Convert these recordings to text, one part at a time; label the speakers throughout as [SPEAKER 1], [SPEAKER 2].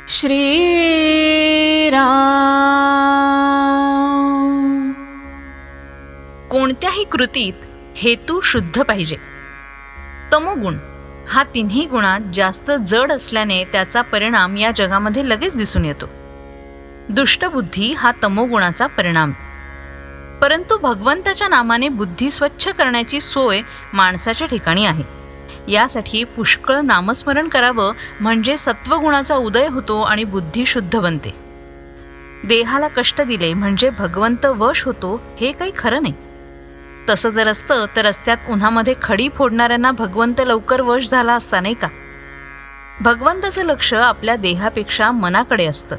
[SPEAKER 1] श्रीराम. कोणत्याही कृतीत हेतू शुद्ध पाहिजे. तमोगुण हा तिन्ही गुणात जास्त जड असल्याने त्याचा परिणाम या जगामध्ये लगेच दिसून येतो. दुष्टबुद्धी हा तमोगुणाचा परिणाम. परंतु भगवंताच्या नामाने बुद्धी स्वच्छ करण्याची सोय माणसाच्या ठिकाणी आहे. यासाठी पुष्कळ नामस्मरण करावं, म्हणजे सत्वगुणाचा उदय होतो आणि बुद्धी शुद्ध बनते. देहाला कष्ट दिले म्हणजे भगवंत वश होतो हे काही खरं नाही. तसं जर असतं तर रस्त्यात उन्हामध्ये खडी फोडणाऱ्यांना भगवंत लवकर वश झाला असता, नाही का? भगवंताचं लक्ष आपल्या देहापेक्षा मनाकडे असतं.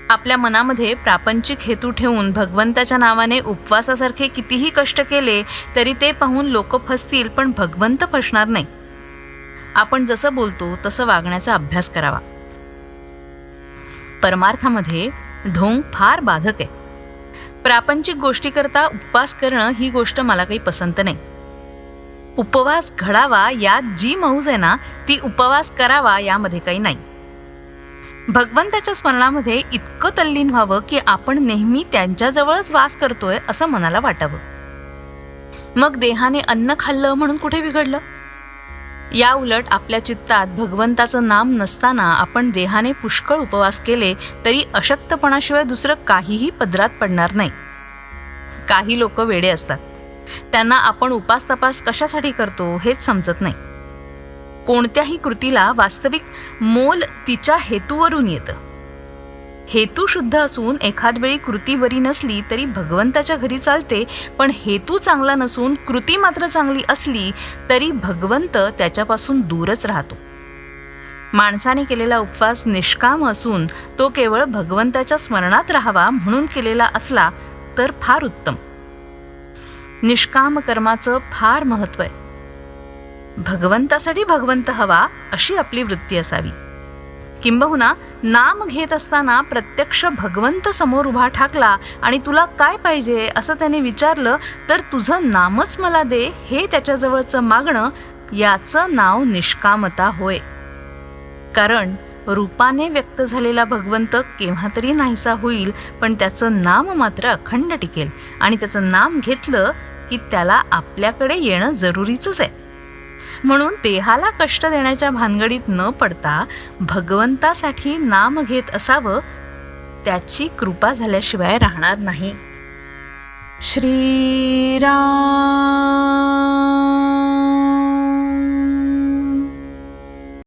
[SPEAKER 1] आपल्या मनामध्ये प्रापंचिक हेतू ठेवून भगवंताच्या नावाने उपवासासारखे कितीही कष्ट केले तरी ते पाहून लोक फसतील, पण भगवंत फसणार नाही. आपण जसं बोलतो तसं वागण्याचा अभ्यास करावा. परमार्थामध्ये ढोंग फार बाधक आहे. प्रापंचिक गोष्टीकरता उपवास करणं ही गोष्ट मला काही पसंत नाही. उपवास घडावा यात जी मौज आहे ना, ती उपवास करावा यामध्ये काही नाही. भगवंताच्या स्मरणामध्ये इतकं तल्लीन व्हावं की आपण नेहमी त्यांच्याजवळच वास करतोय असं मनाला वाटावं. मग देहाने अन्न खाल्लं म्हणून कुठे बिघडलं? या उलट आपल्या चित्तात भगवंताचं नाम नसताना आपण देहाने पुष्कळ उपवास केले तरी अशक्तपणाशिवाय दुसरं काहीही पदरात पडणार नाही. काही लोक वेडे असतात. त्यांना आपण उपास तपास कशासाठी करतो हेच समजत नाही. कोणत्याही कृतीला वास्तविक मोल तिच्या हेतूवरून येतं. हेतू शुद्ध असून एखाद वेळी कृती बरी नसली तरी भगवंताच्या घरी चालते, पण हेतू चांगला नसून कृती मात्र चांगली असली तरी भगवंत त्याच्यापासून दूरच राहतो. माणसाने केलेला उपवास निष्काम असून तो केवळ भगवंताच्या स्मरणात राहावा म्हणून केलेला असला तर फार उत्तम. निष्काम कर्माचं फार महत्त्व आहे. भगवंतासाठी भगवंत हवा अशी आपली वृत्ती असावी. किंबहुना नाम घेत असताना प्रत्यक्ष भगवंत समोर उभा ठाकला आणि तुला काय पाहिजे असं त्याने विचारलं तर तुझं नामच मला दे हे त्याच्याजवळचं मागणं, याचं नाव निष्कामता होय. कारण रूपाने व्यक्त झालेला भगवंत केव्हा तरी नाहीसा होईल, पण त्याचं नाम मात्र अखंड टिकेल आणि त्याचं नाम घेतलं की त्याला आपल्याकडे येणं जरुरीचंच आहे. म्हणून देहाला कष्ट देण्याच्या भानगडीत न पडता भगवंतासाठी नाम घेत असावं. त्याची कृपा झाल्याशिवाय राहणार नाही. श्रीराम.